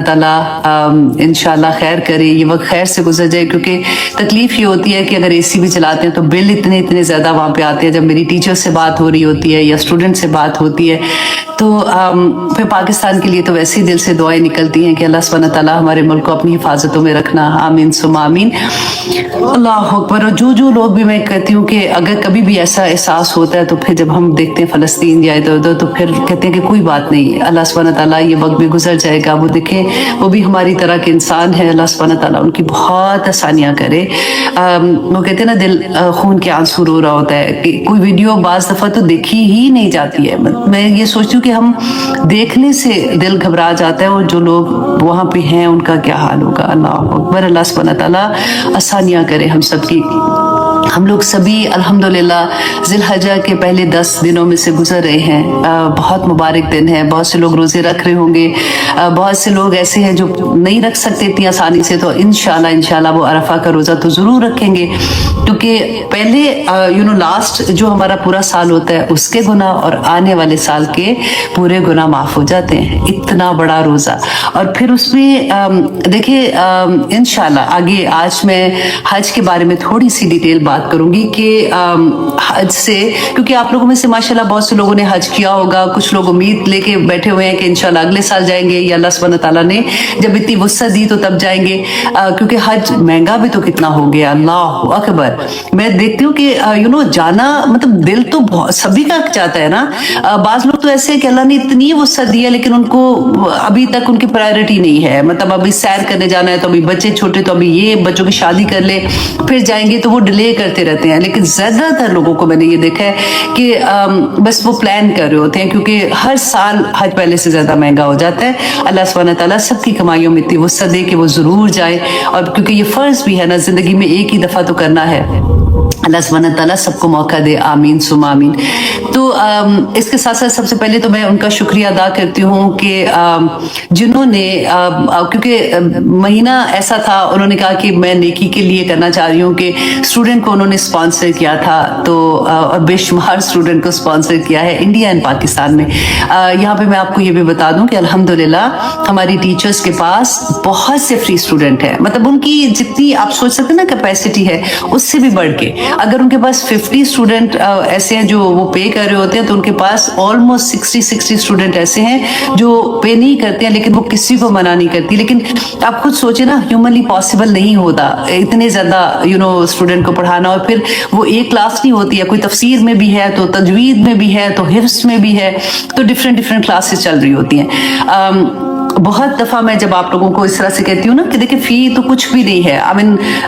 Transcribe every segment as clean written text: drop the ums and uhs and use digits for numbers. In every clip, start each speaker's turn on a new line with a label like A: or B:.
A: ताला इंशाल्लाह खैर करे, ये वक्त खैर से गुजर जाए, क्योंकि तकलीफ ये होती है कि अगर एसी भी चलाते हैं तो बिल इतने ज़्यादा वहाँ पे आते हैं। जब मेरी टीचर से बात हो रही होती है या स्टूडेंट से बात होती है तो फिर पाकिस्तान के लिए तो वैसे ही दिल से दुआएं निकलती हैं कि अल्लाह सुब्हानहू तआला हमारे मुल्क को अपनी हिफाजतों में रखना, आमीन सुम्मा आमीन। अल्लाह अकबर। और जो लोग भी मैं कहती हूँ कि अगर कभी भी ऐसा एहसास होता है तो फिर जब हम देखते हैं फ़लस्तीन या इधर उधर तो फिर कहते हैं कि कोई बात नहीं, अल्लाह सुब्हानहू तआला ये वक्त भी गुजर जाएगा। वो देखें वो भी हमारी तरह के इंसान है, अल्लाह सुब्हानहू तआला उनकी बहुत आसानियाँ करे। वो कहते हैं ना दिल खून के आंसू रो रहा होता है कि कोई वीडियो बाज़ दफ़ा तो देखी ही नहीं जाती है। मैं ये सोचती हूँ कि हम देखने से दिल घबरा जाता है और जो लोग वहाँ पे हैं उनका क्या हाल होगा। अल्लाह अकबर। अल्लाह सुब्हानहू तआला आसानियाँ करे हम सबकी। हम लोग सभी अल्हम्दुलिल्लाह ज़िलहज्जा के पहले 10 दिनों में से गुजर रहे हैं। बहुत मुबारक दिन है। बहुत से लोग रोज़े रख रहे होंगे, बहुत से लोग ऐसे हैं जो नहीं रख सकते इतनी आसानी से, तो इंशाल्लाह वो अरफा का रोज़ा तो ज़रूर रखेंगे, क्योंकि पहले लास्ट जो हमारा पूरा साल होता है उसके गुनाह और आने वाले साल के पूरे गुनाह माफ़ हो जाते हैं। इतना बड़ा रोज़ा। और फिर उसमें देखिए इंशाल्लाह आगे आज मैं हज के बारे में थोड़ी सी डिटेल बात करूंगी कि हज से, क्योंकि आप लोगों में से माशाल्लाह बहुत से लोगों ने हज किया होगा, कुछ लोग उम्मीद लेके बैठे हुए हैं कि इंशाल्लाह अगले साल जाएंगे या अल्लाह सुब्हानहू तआला ने जब इतनी वुसअत दी तो तब जाएंगे, क्योंकि हज महंगा भी तो कितना हो गया। अल्लाह अकबर। मैं देखती हूँ कि जाना मतलब दिल तो सभी का चाहता है ना। बाज लोग तो ऐसे है कि अल्लाह ने इतनी वुसअत दी है लेकिन उनको अभी तक उनकी प्रायोरिटी नहीं है। मतलब अभी सैर करने जाना है तो अभी बच्चे छोटे, तो अभी ये बच्चों की शादी कर ले फिर जाएंगे, तो वो डिले करते रहते हैं। लेकिन ज्यादातर लोगों को मैंने ये देखा है कि बस वो प्लान कर रहे होते हैं, क्योंकि हर साल हज पहले से ज्यादा महंगा हो जाता है। अल्लाह सुब्हानहू तआला सबकी कमाइयों में इतनी वुसअत दे कि वो जरूर जाए, और क्योंकि ये फर्ज भी है ना, जिंदगी में एक ही दफा तो करना है। अल्लाह सुब्हानहू तआला सबको मौका दे, आमीन सुम्मा आमीन। तो इसके साथ साथ सबसे पहले तो मैं उनका शुक्रिया अदा करती हूँ कि जिन्होंने क्योंकि महीना ऐसा था, उन्होंने कहा कि मैं नेकी के लिए करना चाह रही हूँ कि स्टूडेंट को उन्होंने स्पॉन्सर किया था, तो बेशुमार स्टूडेंट को स्पॉन्सर किया है इंडिया एंड पाकिस्तान में। यहाँ पे मैं आपको ये भी बता दूँ कि अल्हम्दुलिल्लाह हमारी टीचर्स के पास बहुत से फ्री स्टूडेंट हैं। मतलब उनकी जितनी आप सोच सकते हैं ना कैपेसिटी है, उससे भी बढ़ के अगर उनके पास 50 स्टूडेंट ऐसे हैं जो वो पे कर रहे होते हैं, तो उनके पास ऑलमोस्ट 60 स्टूडेंट ऐसे हैं जो पे नहीं करते हैं, लेकिन वो किसी को मना नहीं करती। लेकिन आप खुद सोचे ना, ह्यूमनली पॉसिबल नहीं होता इतने ज्यादा स्टूडेंट को पढ़ाना। और फिर वो एक क्लास नहीं होती है, कोई तफसीर में भी है, तो तजवीद में भी है, तो हिफ्स में भी है, तो डिफरेंट क्लासेस चल रही होती हैं। बहुत दफा मैं जब आप लोगों को इस तरह से कहती हूँ ना कि देखिए फी तो कुछ भी नहीं है,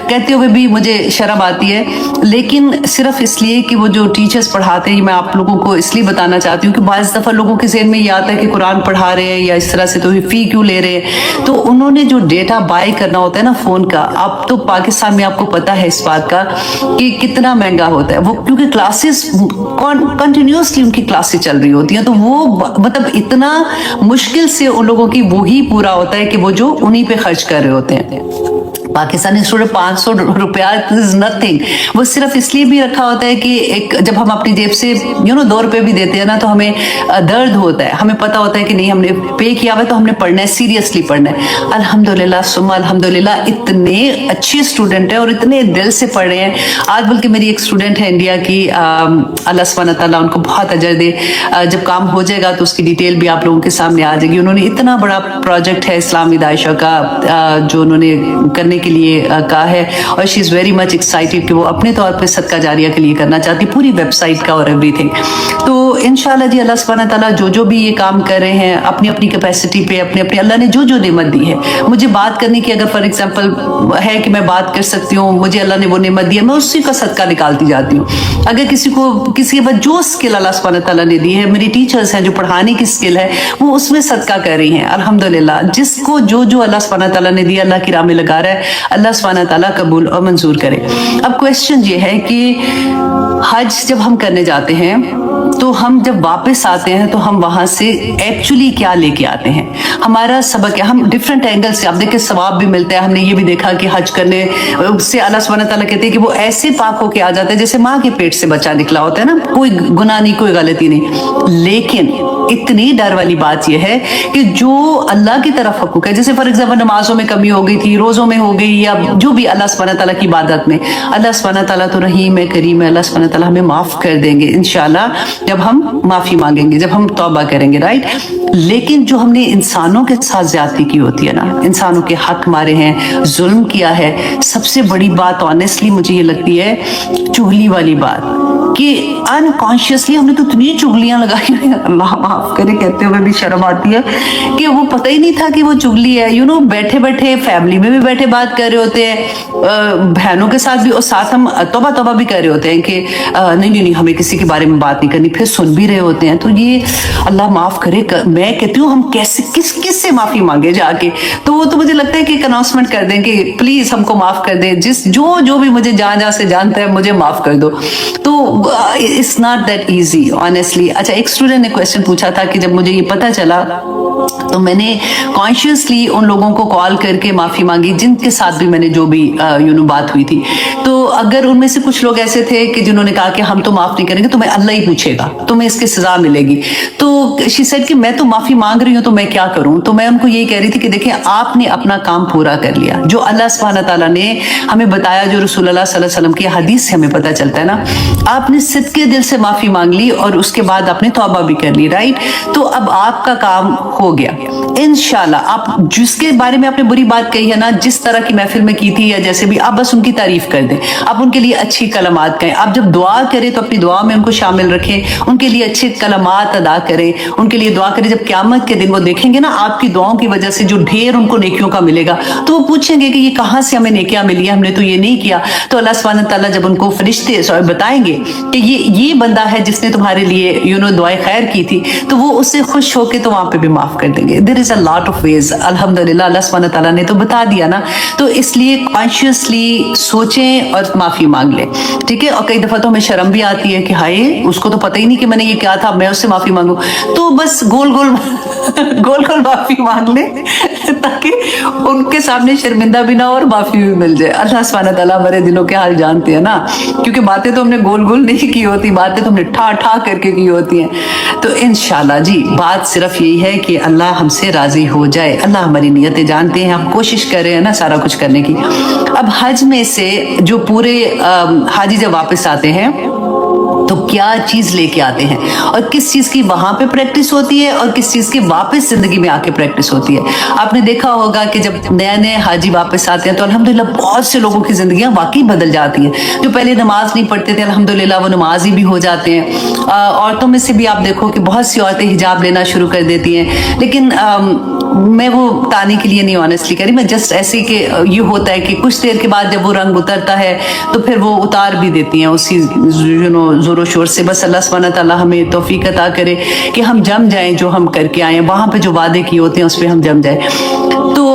A: कहते हुए भी मुझे शर्म आती है, लेकिन सिर्फ इसलिए कि वो जो टीचर्स पढ़ाते हैं, मैं आप लोगों को इसलिए बताना चाहती हूँ कि बाज़ दफा लोगों के ज़हन में ये आता है कि कुरान पढ़ा रहे हैं या इस तरह से, तो फी क्यों ले रहे हैं। तो उन्होंने जो डेटा बाय करना होता है ना फोन का, अब तो पाकिस्तान में आपको पता है इस बात का कि कितना महंगा होता है वो, क्योंकि क्लासेस कंटिन्यूसली उनकी क्लासेस चल रही होती हैं, तो वो मतलब इतना मुश्किल से उन लोगों की वही पूरा होता है कि वो जो उन्हीं पे खर्च कर रहे होते हैं। पाकिस्तानी स्टूडेंट 500 रुपया इज नथिंग। वो सिर्फ इसलिए भी रखा होता है कि एक जब हम अपनी जेब से 2 रुपए भी देते हैं ना, तो हमें दर्द होता है, हमें पता होता है कि नहीं हमने पे किया हुआ, तो हमने पढ़ना है, सीरियसली पढ़ना है। अल्हम्दुलिल्लाह सुम्मा अल्हम्दुलिल्लाह इतने अच्छे स्टूडेंट हैं और इतने दिल से पढ़ रहे हैं। आज बल्कि मेरी एक स्टूडेंट है इंडिया की, अल्लाह सुब्हानहू तआला उनको बहुत अजर दे, जब काम हो जाएगा तो उसकी डिटेल भी आप लोगों के सामने आ जाएगी। उन्होंने इतना बड़ा प्रोजेक्ट है इस्लामी दाइशा का जो उन्होंने करने के लिए कहा है, और she is very much excited कि वो अपने तौर पे सदका जारिया के लिए करना चाहती, पूरी वेबसाइट का और एवरीथिंग। तो इंशाल्लाह जी अल्लाह सुब्हानहू तआला जो भी ये काम कर रहे हैं अपनी अपनी कैपेसिटी पे, अपने अल्लाह ने जो नेमत दी है, मुझे बात करने की अगर फॉर एग्जांपल है कि मैं बात कर सकती हूँ, मुझे अल्लाह ने वो नेमत दी है, मैं उसी का सदका निकालती जाती हूँ। अगर किसी के पास जो स्किल अल्लाह सुब्हानहू तआला ने दी है, मेरी टीचर्स हैं जो पढ़ाने की स्किल है, वो उसमें सदका कर रही हैं अल्हम्दुलिल्लाह। जिसको जो अल्लाह सुब्हानहू तआला ने दिया, अल्लाह की राह में लगा रहा है, अल्लाह सुब्हानहू तआला कबूल और मंजूर करे। अब क्वेश्चन ये है कि हज जब हम करने जाते हैं तो हम जब वापस आते हैं तो हम वहां से एक्चुअली क्या लेके आते हैं, हमारा सबक है। हम डिफरेंट एंगल से, आप देखिए सवाब भी मिलता है। हमने ये भी देखा कि हज करने से अल्लाह सुब्हानहू तआला कहते हैं कि वो ऐसे पाक होके आ जाता है जैसे माँ के पेट से बच्चा निकला होता है ना, कोई गुनाह नहीं, कोई गलती नहीं। लेकिन इतनी डर वाली बात यह है कि जो अल्लाह की तरफ हकूक है। जैसे फॉर एग्जाम्पल नमाजों में कमी हो गई थी, रोजों में हो गई, या जो भी अल्लाह सुब्हानहू तआला की इबादत में, अल्लाह सुब्हानहू तआला तो रहीम है, करीम है, अल्लाह सुब्हानहू तआला हमें माफ कर देंगे इंशाल्लाह जब हम माफी मांगेंगे, जब हम तौबा करेंगे, राइट। लेकिन जो हमने इंसानों के साथ ज्यादती की होती है ना, इंसानों के हक मारे हैं, जुल्म किया है, सबसे बड़ी बात ऑनेस्टली मुझे ये लगती है चुगली वाली बात, कि अनकॉन्शियसली हमने तो इतनी चुगलियां लगाई हैं, अल्लाह माफ करे कहते हुए भी शर्म आती है, कि वो पता ही नहीं था कि वो चुगली है। यू नो, बैठे बैठे फैमिली में भी बैठे बात कर रहे होते हैं, बहनों के साथ भी, और साथ हम तौबा तौबा भी कर रहे होते हैं कि नहीं नहीं नहीं हमें किसी के बारे में बात नहीं करनी, फिर सुन भी रहे होते हैं। तो ये अल्लाह माफ करे, मैं कहती हूँ हम कैसे किस से माफी मांगे जाके। तो वो तो मुझे लगता है कि एक अनाउंसमेंट कर दें कि प्लीज हमको माफ कर दें, जिस जो भी मुझे जहां से जानता है मुझे माफ कर दो। तो it's not that easy honestly. अच्छा, एक स्टूडेंट ने क्वेश्चन पूछा था कि जब मुझे ये पता चला तो मैंने कॉन्शियसली उन लोगों को कॉल करके माफी मांगी जिनके साथ भी मैंने जो भी बात हुई थी। तो अगर उनमें से कुछ लोग ऐसे थे कि जिन्होंने कहा कि हम तो माफ नहीं करेंगे, तुम्हें अल्लाह ही पूछेगा, तुम्हें इसकी सजा मिलेगी, तो शी सेड कि मैं तो माफी मांग रही हूँ तो मैं क्या करूं। तो मैं उनको यही कह रही थी कि देखिए आपने अपना काम पूरा कर लिया, जो अल्लाह सुब्हानहू तआला ने हमें बताया, जो रसूलुल्लाह सल्लल्लाहु अलैहि वसल्लम की हदीस से हमें पता चलता है ना, आपने सिद्के दिल से माफी मांग ली और उसके बाद आपने तौबा भी कर ली, राइट। तो अब आपका काम हो गया इंशाल्लाह। आप जिसके बारे में आपने बुरी बात कही है ना, जिस तरह की महफिल में की थी या जैसे भी, आप बस उनकी तारीफ कर दें, आप उनके लिए अच्छी कलमात कहें। आप जब दुआ करें तो अपनी दुआ में उनको शामिल रखें, उनके लिए अच्छे कलमात अदा करें, उनके लिए दुआ करें। जब क़यामत के दिन वो देखेंगे ना आपकी दुआओं की वजह से जो ढेर उनको नेकियों का मिलेगा, तो वो पूछेंगे कि ये कहाँ से हमें नेकियां मिली है, हमने तो ये नहीं किया। तो अल्लाह सुब्हानहू तआला जब उनको फरिश्ते बताएंगे कि ये बंदा है जिसने तुम्हारे लिए दुआए खैर की थी, तो वो उससे खुश होकर तो वहां पे भी माफ कर देंगे। There is a lot of ways, अल्हम्दुलिल्लाह अल्लाह सुब्हानहू तआला ने तो बता दिया ना। तो इसलिए कॉन्शियसली सोचें और माफी मांग लें, ठीक है। और कई दफा तो हमें शर्म भी आती है कि हाय उसको तो पता ही नहीं कि मैंने ये क्या था, मैं उससे माफी मांगू। तो बस गोल गोल माफी मांग ले ताकि उनके सामने शर्मिंदा भी ना हो और माफी भी मिल जाए। अल्लाह सुब्हानहू तआला हमारे दिलों के हाल जानते हैं ना, क्योंकि बातें तो हमने गोल गोल नहीं की होती, बातें तो हमने ठा ठा करके की होती हैं। तो इंशाल्लाह जी बात सिर्फ यही है कि अल्लाह हमसे राजी हो जाए। अल्लाह हमारी नियतें जानते हैं, हम कोशिश कर रहे हैं ना सारा कुछ करने की। अब हज में से जो पूरे हाजी जब वापस आते हैं तो क्या चीज लेके आते हैं और किस चीज की वहां पे प्रैक्टिस होती है और किस चीज की वापस जिंदगी में आके प्रैक्टिस होती है। आपने देखा होगा कि जब नए नए हाजी वापस आते हैं तो अल्हम्दुलिल्लाह बहुत से लोगों की जिंदगियां वाकई बदल जाती हैं। जो पहले नमाज नहीं पढ़ते थे अल्हम्दुलिल्लाह वो नमाजी भी हो जाते हैं। औरतों में से भी आप देखो कि बहुत सी औरतें हिजाब लेना शुरू कर देती हैं, लेकिन मैं वो ताने के लिए नहीं ऑनेस्टली करी, मैं जस्ट ऐसे कि ये होता है कि कुछ देर के बाद जब वो रंग उतरता है तो फिर वो उतार भी देती हैं उसी जोरों शोर से। बस अल्लाह सुब्हानहू तआला हमें तौफीक अता करे कि हम जम जाएं, जो हम करके आए वहां पे जो वादे किए होते हैं उस पर हम जम जाए। तो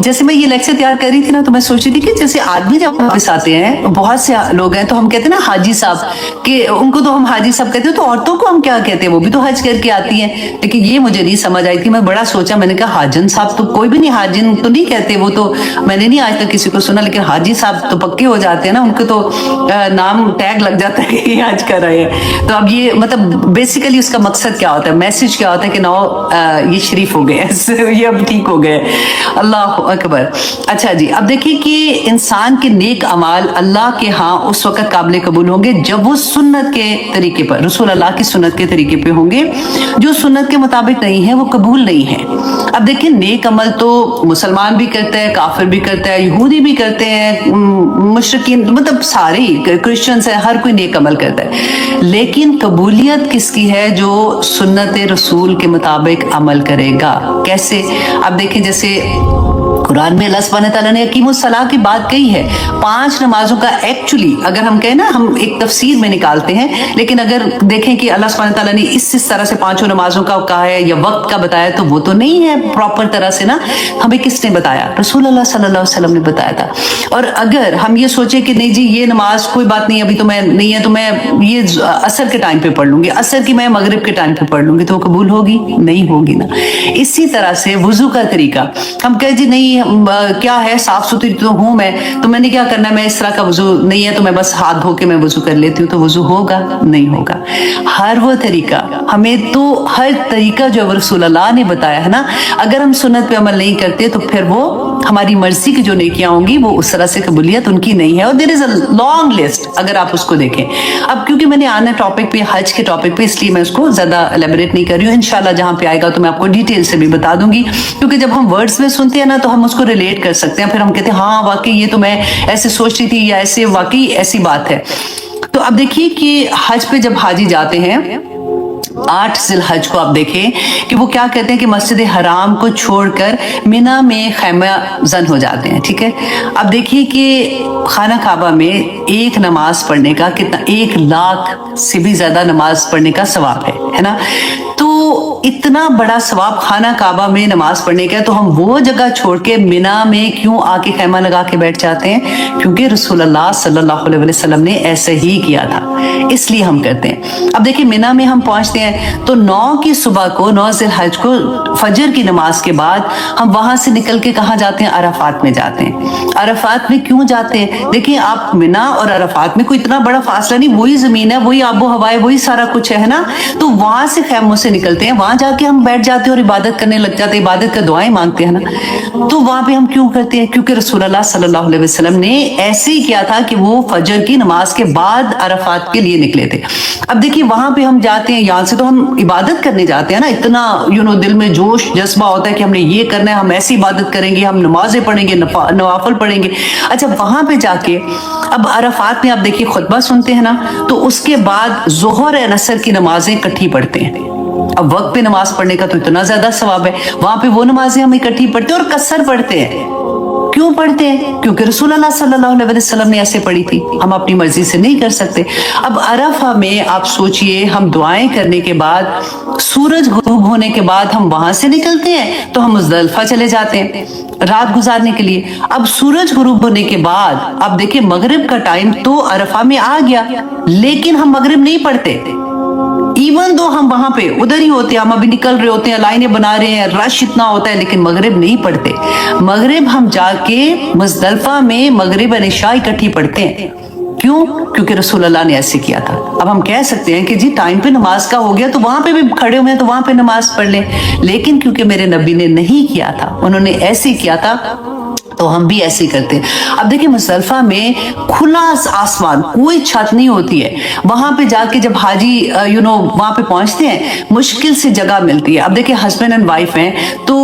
A: जैसे मैं ये लेक्चर तैयार कर रही थी ना, तो मैं सोच रही थी कि जैसे आदमी जब वापस आते हैं, बहुत से लोग हैं तो हम कहते हैं ना हाजी साहब, कि उनको तो हम हाजी साहब कहते हैं, तो औरतों को हम क्या कहते हैं, वो भी तो हज करके आती हैं। लेकिन ये मुझे नहीं समझ आई थी, मैं बड़ा सोचा, मैंने कहा हाजन साहब तो कोई भी नहीं, हाजिन तो नहीं कहते, वो तो मैंने नहीं आज तक किसी को सुना, लेकिन हाजी साहब तो पक्के हो जाते हैं ना, उनके तो नाम टैग लग जाता है कि ये हज कर रहे हैं। तो अब ये मतलब बेसिकली उसका मकसद क्या होता है, मैसेज क्या होता है कि नो ये शरीफ हो गए, ये अब ठीक हो गए। अल्लाह अकबर। अच्छा जी, अब देखिए कि इंसान के नेक अमाल अल्लाह के यहाँ उस वक्त काबिल कबूल होंगे जब वो सुन्नत के तरीके पर, रसूल अल्लाह की सुन्नत के तरीके पे होंगे। जो सुन्नत के मुताबिक नहीं है वो कबूल नहीं है। अब देखिए नेक अमल तो मुसलमान भी करता है, काफिर भी करता है, यहूदी भी करते हैं, मुशरिकीन, मतलब सारे क्रिश्चियंस है, हर कोई नेक अमल करता है। लेकिन कबूलियत किसकी है? जो सुन्नत रसूल के मुताबिक अमल करेगा। कैसे? अब देखें जैसे कुरान में अल्लाह सुब्हानहू तआला ने अकीमुस्सलाह की बात कही है। 5 नमाजों का एक्चुअली अगर हम कहें ना, हम एक तफसीर में निकालते हैं, लेकिन अगर देखें कि अल्लाह सुब्हानहू तआला ने इस तरह से 5 नमाजों का कहा है या वक्त का बताया, तो वो तो नहीं है प्रॉपर तरह से ना। हमें किसने बताया? रसूल अल्लाह सल्लल्लाहु अलैहि वसल्लम ने बताया था। और अगर हम ये सोचे कि नहीं जी ये नमाज कोई बात नहीं, अभी तो मैं नहीं है, तो मैं ये असर के टाइम पे पढ़ लूंगी, असर की मैं मगरिब के टाइम पे पढ़ लूंगी, तो कबूल होगी? नहीं होगी ना। इसी तरह से वुजू का तरीका, हम कहे जी नहीं क्या है, साफ सुथरी तो हूं मैं, तो मैंने क्या करना है, मैं इस तरह का वजू नहीं है तो मैं बस हाथ धो के मैं वजू कर लेती हूँ, तो वजू होगा? नहीं होगा। हर वो तरीका हमें, तो हर तरीका जो रसूलुल्लाह ने बताया है ना, अगर हम सुन्नत पे अमल नहीं करते तो फिर वो हमारी मर्जी की जो नेकियां होंगी वो उस तरह से कबूलियत उनकी नहीं है। और there is a long list अगर आप उसको देखें। अब क्योंकि मैंने आना टॉपिक पे, हज के टॉपिक पे, इसलिए मैं उसको ज्यादा एलेबोरेट नहीं कर रही हूँ। इंशाल्लाह जहां पे आएगा तो मैं आपको डिटेल से भी बता दूंगी, क्योंकि जब हम वर्ड्स में सुनते हैं ना तो हम उसको रिलेट कर सकते हैं, फिर हम कहते हैं हाँ वाकई ये तो मैं ऐसे सोच रही थी, या ऐसे वाकई ऐसी बात है। तो अब देखिए कि हज पे जब हाजी जाते हैं 8 ज़िलहज को, आप देखें कि वो क्या कहते हैं कि मस्जिद हराम को छोड़कर मिना में खैमा जन हो जाते हैं। ठीक है, अब देखिए कि खाना काबा में एक नमाज पढ़ने का कितना, 1 लाख से भी ज्यादा नमाज पढ़ने का सवाब है ना। तो इतना बड़ा सवाब खाना काबा में नमाज पढ़ने का है, तो हम वो जगह छोड़ के मिना में क्यों आके खैमा लगा के बैठ जाते हैं? क्योंकि रसूलुल्लाह सल्लल्लाहु अलैहि वसल्लम ने ऐसे ही किया था, इसलिए हम करते हैं। अब देखिए मिना में हम पहुंचते हैं तो 9 की सुबह को, 9 ज़िलहज को फजर की नमाज के बाद हम वहां से निकल के कहाँ जाते हैं? अरफात में जाते हैं। अरफात में क्यों जाते हैं? देखिए आप, मिना और अरफात में कोई इतना बड़ा फासला नहीं, वही जमीन है, वही आबो हवा है, वही सारा कुछ है ना। तो वहां से खैमों से निकलते हैं, वहां जाके हम बैठ जाते हैं और इबादत करने लग जाते हैं, इबादत का दुआएं मांगते हैं ना। तो वहां पे हम क्यों करते हैं? क्योंकि रसूलुल्लाह सल्लल्लाहु अलैहि वसल्लम ने ऐसे ही किया था कि वो फजर की नमाज के बाद अरफात के लिए निकले थे। अब देखिए वहां पे हम जाते हैं, यहाँ से तो हम इबादत करने जाते हैं ना, इतना दिल में जोश जज्बा होता है कि हमने ये करना है, हम ऐसी इबादत करेंगे, हम नमाजें पढ़ेंगे, नवाफल पढ़ेंगे। अच्छा वहां पे जाके अब अरफात में आप देखिए खुतबा सुनते हैं ना, तो उसके बाद जोहर और असर की नमाजें इकट्ठी पढ़ते हैं। अब वक्त पे नमाज पढ़ने का तो इतना ज्यादा सवाब है, वहां पे वो नमाजें हम इकट्ठी पढ़ते हैं और कसर पढ़ते हैं। क्यों पढ़ते हैं? क्योंकि रसूलुल्लाह सल्लल्लाहु अलैहि वसल्लम ने ऐसे पढ़ी थी, हम अपनी मर्जी से नहीं कर सकते। अब अरफा में आप सोचिए, हम दुआएं करने के बाद, सूरज गुरूब होने के बाद हम वहां से निकलते हैं तो हम मुज़दलिफा चले जाते हैं रात गुजारने के लिए। अब सूरज गुरूब होने के बाद अब देखिए मगरिब का टाइम तो अरफा में आ गया, लेकिन हम मगरिब नहीं पढ़ते। इवन दो हम वहां पे उधर ही होते हैं, हम अभी निकल रहे होते हैं, लाइनें बना रहे हैं, रश इतना होता है, लेकिन मगरिब नहीं पढ़ते। मगरिब हम जाके मुज़दलिफा में मगरिब और इशा इकट्ठी पढ़ते हैं। क्यों? क्योंकि रसूलुल्लाह ने ऐसे किया था। अब हम कह सकते हैं कि जी टाइम पे नमाज का हो गया तो वहां पे भी खड़े हुए हैं तो वहां पे नमाज पढ़ लें, लेकिन क्योंकि मेरे नबी ने नहीं किया था, उन्होंने ऐसे किया था, तो हम भी ऐसे ही करते हैं। अब देखिए मुज़दलिफा में खुला आसमान, कोई छत नहीं होती है। वहां पे जाके जब हाजी वहां पे पहुंचते हैं, मुश्किल से जगह मिलती है। अब देखिए हस्बैंड एंड वाइफ हैं तो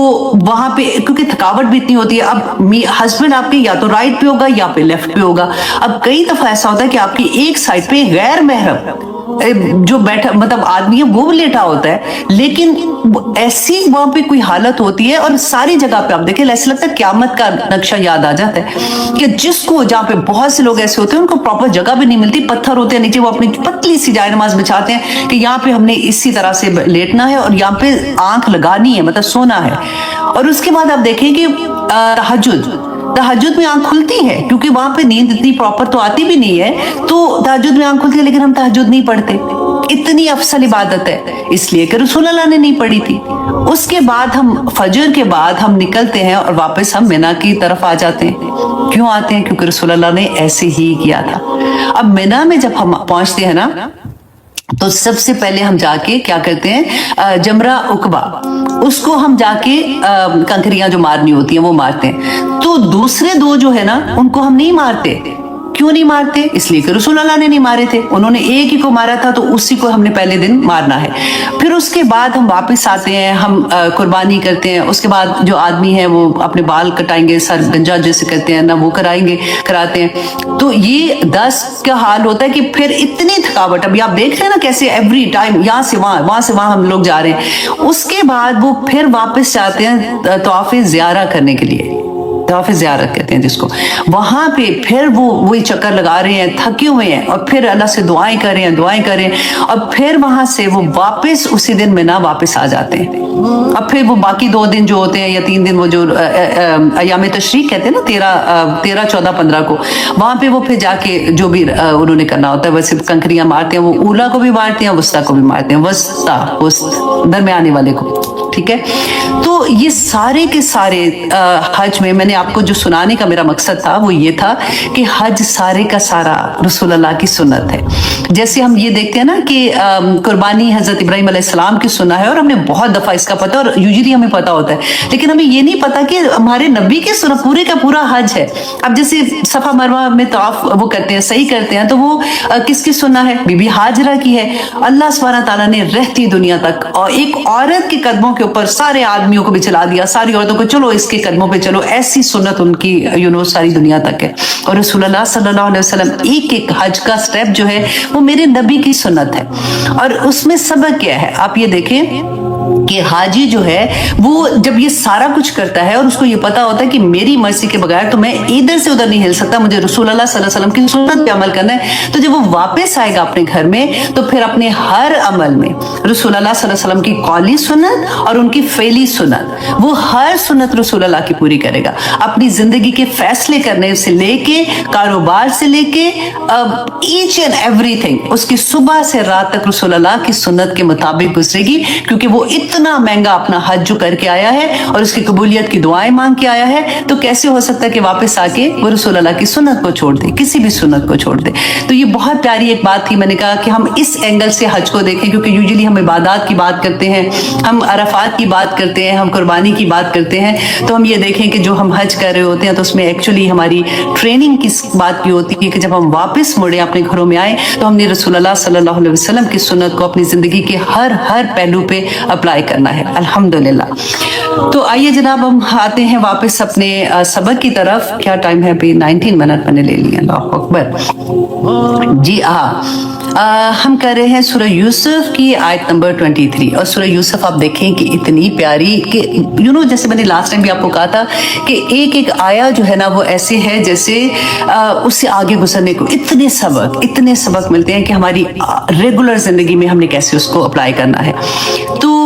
A: वहां पे क्योंकि थकावट भी इतनी होती है, अब हस्बैंड आपके या तो राइट पे होगा या पे लेफ्ट पे होगा। अब कई दफा ऐसा होता है कि आपकी एक साइड पे गैर महरम जो बैठा मतलब आदमी है वो लेटा होता है, लेकिन ऐसी वहां पे कोई हालत होती है और सारी जगह पे आप देखें ऐसा लगता है क्यामत का नक्शा याद आ जाता है कि जिसको जहाँ पे बहुत से लोग ऐसे होते हैं उनको प्रॉपर जगह भी नहीं मिलती, पत्थर होते हैं नीचे, वो अपनी पतली सी जाए नमाज बिछाते हैं कि यहाँ पे हमने इसी तरह से लेटना है और यहाँ पे आंख लगानी है, मतलब सोना है। और उसके बाद आप देखें कि तहज्जुद में आंख खुलती है, क्योंकि वहां पे नींद इतनी प्रॉपर तो आती भी नहीं है, तो तहज्जुद में आंख खुलती है, लेकिन हम तहज्जुद नहीं पढ़ते। इतनी अफसल इबादत है, इसलिए कि रसूलुल्लाह ने नहीं पढ़ी थी। उसके बाद हम फजर के बाद हम निकलते हैं और वापस हम मिना की तरफ आ जाते हैं। क्यों आते हैं? क्योंकि रसूलुल्लाह ने ऐसे ही किया था। अब मिना में जब हम पहुंचते हैं ना, तो सबसे पहले हम जाके क्या करते हैं, जमरा उकबा, उसको हम जाके कंकरियां जो मारनी होती हैं वो मारते हैं। तो दूसरे दो जो है ना उनको हम नहीं मारते। क्यों नहीं मारते? इसलिए कि रसूलुल्लाह ने नहीं मारे थे, उन्होंने एक ही को मारा था, तो उसी को हमने पहले दिन मारना है। फिर उसके बाद हम वापस आते हैं, हम कुर्बानी करते हैं। उसके बाद जो आदमी है वो अपने बाल कटाएंगे, सर गंजा जैसे कहते हैं ना वो कराते हैं। तो ये 10 का हाल होता है कि फिर इतनी थकावट, अभी आप देख रहे हैं ना कैसे एवरी टाइम यहाँ से वहां हम लोग जा रहे हैं। उसके बाद वो फिर वापस जाते हैं तवाफ़े ज़ियारा करने के लिए। तवाफ़ ज़ियारत कहते हैं जिसको, वहाँ पे फिर वो वही चक्कर लगा रहे हैं, थके हुए हैं, और फिर अल्लाह से दुआएं कर रहे हैं, दुआएं कर रहे हैं, और फिर वहाँ से वो वापस उसी दिन मिना वापस आ जाते हैं। अब फिर वो बाकी 2 दिन जो होते हैं या 3 दिन, वो जो अयाम तशरीक कहते हैं ना, 13, 14, 15 को, वहाँ पे वो फिर जाके जो भी उन्होंने करना होता है, वैसे कंकरियां मारते हैं, वो ऊला को भी मारते हैं, वस्ता को भी मारते हैं, दरमियाने वाले को, ठीक है। तो ये सारे के सारे हज में मैंने आपको जो सुनाने का मेरा मकसद था वो ये था कि हज सारे का सारा रसूल अल्लाह की सुन्नत है। जैसे हम ये देखते हैं ना कि कुर्बानी हजरत इब्राहिम अलैहिस्सलाम की सुन्नत है, और हमने बहुत दफा इसका पता, और यूजुअली हमें पता होता है, लेकिन हमें ये नहीं पता कि हमारे नबी की सुन्नत पूरे का पूरा हज है। अब जैसे सफा मरवा में तवाफ वो करते हैं, सही करते हैं, तो वो किसकी सुन्नत है? बीबी हाजरा की है। अल्लाह सुब्हानहू तआला ने रहती दुनिया तक और एक औरत के कदमों के ऊपर सारे आदमियों को भी चला दिया, सारी औरतों को, चलो इसके कदमों पे चलो, ऐसी सुन्नत उनकी सारी दुनिया तक है। और रसूलुल्लाह सल्लल्लाहु अलैहि वसल्लम एक एक हज का स्टेप जो है वो मेरे नबी की सुन्नत है। और उसमें सबक क्या है, आप ये देखें कि हाजी जो है वो जब ये सारा कुछ करता है और उसको ये पता होता है कि मेरी मर्जी के बगैर तो मैं इधर से उधर नहीं हिल सकता, मुझे रसूल अल्लाह सल्लल्लाहु अलैहि वसल्लम की सुन्नत पे अमल करना है, तो जब वो वापस आएगा अपने घर में तो फिर अपने हर अमल में रसूल अल्लाह सल्लल्लाहु अलैहि वसल्लम की कौली सुन्नत और उनकी फेली सुन्नत, वो हर सुन्नत रसूल अल्लाह की पूरी करेगा। अपनी जिंदगी के फैसले करने से लेके, कारोबार से लेके, ईच एंड एवरीथिंग उसकी सुबह से रात तक रसूल अल्लाह की सुन्नत के मुताबिक गुजरेगी, क्योंकि वो इतना महंगा अपना हज जो करके आया है और उसकी कबूलियत की दुआएं मांग के आया है, तो कैसे हो सकता है कि वापस आके वो रसूल अल्लाह की सुन्नत को छोड़ दे, किसी भी सुन्नत को छोड़ दे। तो ये बहुत प्यारी एक बात थी, मैंने कहा कि हम इस एंगल से हज को देखें, क्योंकि यूजुअली हम इबादत की बात करते हैं, हम अरफात की बात करते हैं, हम कुर्बानी की बात करते हैं, तो हम ये देखें कि जो हम हज कर रहे होते हैं तो उसमें एक्चुअली हमारी ट्रेनिंग की बात भी होती है कि जब हम वापस मुड़े अपने घरों में आए तो हमने रसूल अल्लाह सल्लल्लाहु अलैहि वसल्लम की सुन्नत को अपनी जिंदगी के हर पहलू पे अप्लाई करना है, अल्हम्दुलिल्लाह। तो आइए जनाब हम आते हैं वापस अपने सबक की तरफ। क्या टाइम है अभी? 19 मिनट मैंने ले लिया, अल्लाह अकबर जी। हम कर रहे हैं सूरह यूसुफ की आयत नंबर 23। और सूरह यूसुफ आप देखें कि इतनी प्यारी कि जैसे मैंने लास्ट टाइम भी आपको कहा था कि एक एक आया जो है ना वो ऐसे है जैसे उससे आगे गुजरने को इतने सबक मिलते हैं कि हमारी रेगुलर जिंदगी में हमने कैसे उसको अप्लाई करना है। तो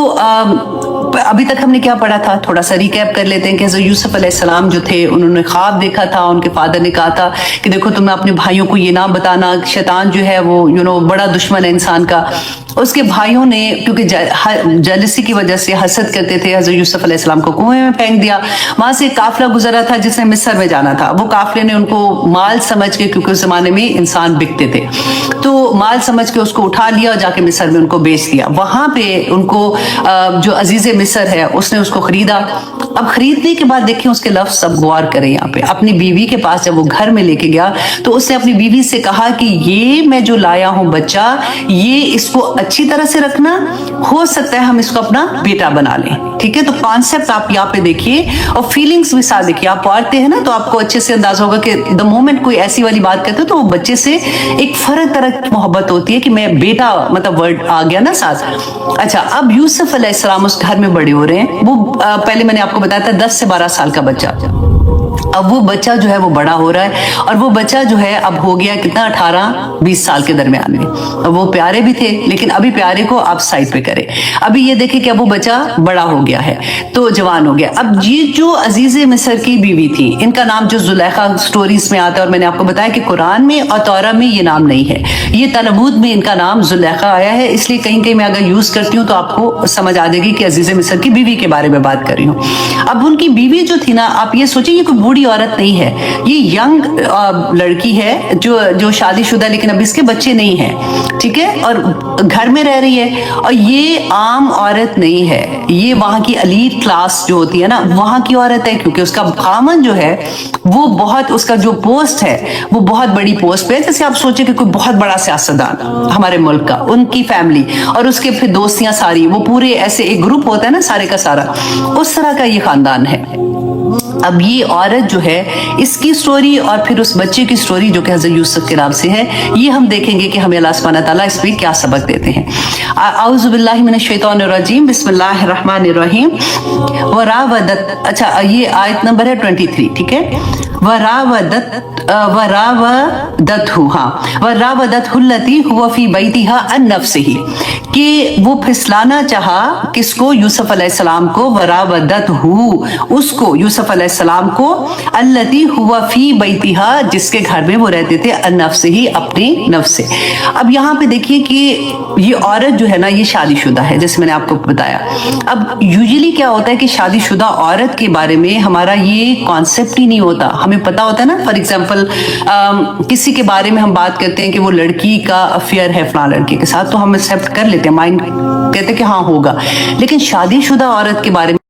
A: अभी तक हमने क्या पढ़ा था, थोड़ा सा रिकैप कर लेते हैं कि हज़रत यूसुफ अलैहिस्सलाम जो थे उन्होंने ख्वाब देखा था, उनके फादर ने कहा था कि देखो तुम्हें अपने भाइयों को ये ना बताना, शैतान जो है वो बड़ा दुश्मन है इंसान का। उसके भाइयों ने क्योंकि जेलसी की वजह से हसद करते थे, हज़रत यूसुफ अलैहिस्सलाम को कुएं में फेंक दिया। वहां से काफिला गुजरा था जिसने मिस्र में जाना था, वो काफिले ने उनको माल समझ के, क्योंकि उस जमाने में इंसान बिकते थे, तो माल समझ के उसको उठा लिया और जाके मिस्र में उनको बेच दिया। वहां पे उनको जो अजीज मिस्र है उसने उसको खरीदा। अब खरीदने के बाद देखें उसके लफ्ज सब गौर करें यहाँ पे, अपनी बीवी के पास जब वो घर में लेके गया तो उसने अपनी बीवी से कहा कि ये मैं जो लाया हूं बच्चा, ये इसको अच्छी तरह से रखना, हो सकता है हम इसको अपना बेटा बना लें। ठीक है, तो कॉन्सेप्ट आप यहाँ पे देखिए और फीलिंग्स भी साथ देखिए। आप पढ़ते हैं ना तो आपको अच्छे से अंदाजा होगा कि द मोमेंट कोई ऐसी वाली बात करते हो तो वो बच्चे से एक फर्क तरह की मोहब्बत होती है कि मैं बेटा, मतलब वर्ड आ गया ना साथ। अच्छा, अब यूसुफ अलैहिस्सलाम उस घर में बड़े हो रहे हैं। वो पहले मैंने आपको बताया था 10 से 12 साल का बच्चा। अब वो बच्चा जो है वो बड़ा हो रहा है और वो बच्चा जो है अब हो गया कितना, 18-20 साल के दरमियान में। अब वो प्यारे भी थे लेकिन अभी प्यारे को आप साइड पे करें। अभी ये देखें कि अब वो बच्चा बड़ा हो गया है तो जवान हो गया। अब ये जो अजीज मिस्र की बीवी थी, इनका नाम जो जुलेखा स्टोरीज में आता है, और मैंने आपको बताया कि कुरान में और तौरा में ये नाम नहीं है, ये तलमूद में इनका नाम जुलेखा आया है। इसलिए कहीं कहीं मैं अगर यूज करती हूँ तो आपको समझ आ जाएगी कि अजीज मिस्र की बीवी के बारे में बात कर रही हूँ। अब उनकी बीवी जो थी ना, आप ये सोचिए ये कोई बूढ़ी औरत नहीं है, ये यंग लड़की है जो शादीशुदा, लेकिन अब इसके बच्चे नहीं हैं, ठीक है, और घर में रह रही है। और ये आम औरत नहीं है, ये वहां की एलीट क्लास जो होती है ना वहां की औरत है, क्योंकि उसका खामन जो है वो बहुत, उसका जो पोस्ट है वो बहुत बड़ी पोस्ट पे है। जैसे आप सोचे कि कोई बहुत बड़ा सियासतदान हमारे मुल्क का, उनकी फैमिली और उसके फिर दोस्तियां सारी, वो पूरे ऐसे एक ग्रुप होता है ना सारे का सारा, उस तरह का ये खानदान है। اب یہ عورت جو ہے اس کی سٹوری اور پھر اس بچے کی سٹوری جو کہ حضرت یوسف کے نام سے ہے، یہ ہم دیکھیں گے کہ ہمیں اللہ سبحانہ تعالیٰ اس میں کیا سبق دیتے ہیں۔ اعوذ باللہ من الشیطان الرجیم، بسم اللہ الرحمن الرحیم۔ وراودت، اچھا یہ آیت نمبر ہے 23، ٹھیک ہے۔ وراودتہ التی هو فی بیتها عن نفسہ، کہ وہ پھسلانا چاہا کس کو؟ یوسف علیہ السلام کو۔ وراودتہ، اس کو، یوسف علیہ السلام کو، التی هو فی بیتها، جس کے گھر میں وہ رہتے تھے، عن نفسہ، اپنی نفس سے۔ اب یہاں پہ دیکھیے کہ یہ عورت جو ہے نا یہ شادی شدہ ہے، جیسے میں نے آپ کو بتایا۔ اب یوزلی کیا ہوتا ہے کہ شادی شدہ عورت کے بارے میں ہمارا یہ کانسیپٹ ہی نہیں ہوتا، ہمیں پتا ہوتا ہے نا، فار ایگزامپل کسی کے بارے میں ہم بات کرتے ہیں کہ وہ لڑکی کا افیئر ہے فلاں لڑکے کے ساتھ، تو ہم ایکسیپٹ کر لیتے ہیں، مائنڈ کہتے ہیں کہ ہاں ہوگا، لیکن شادی شدہ عورت کے بارے میں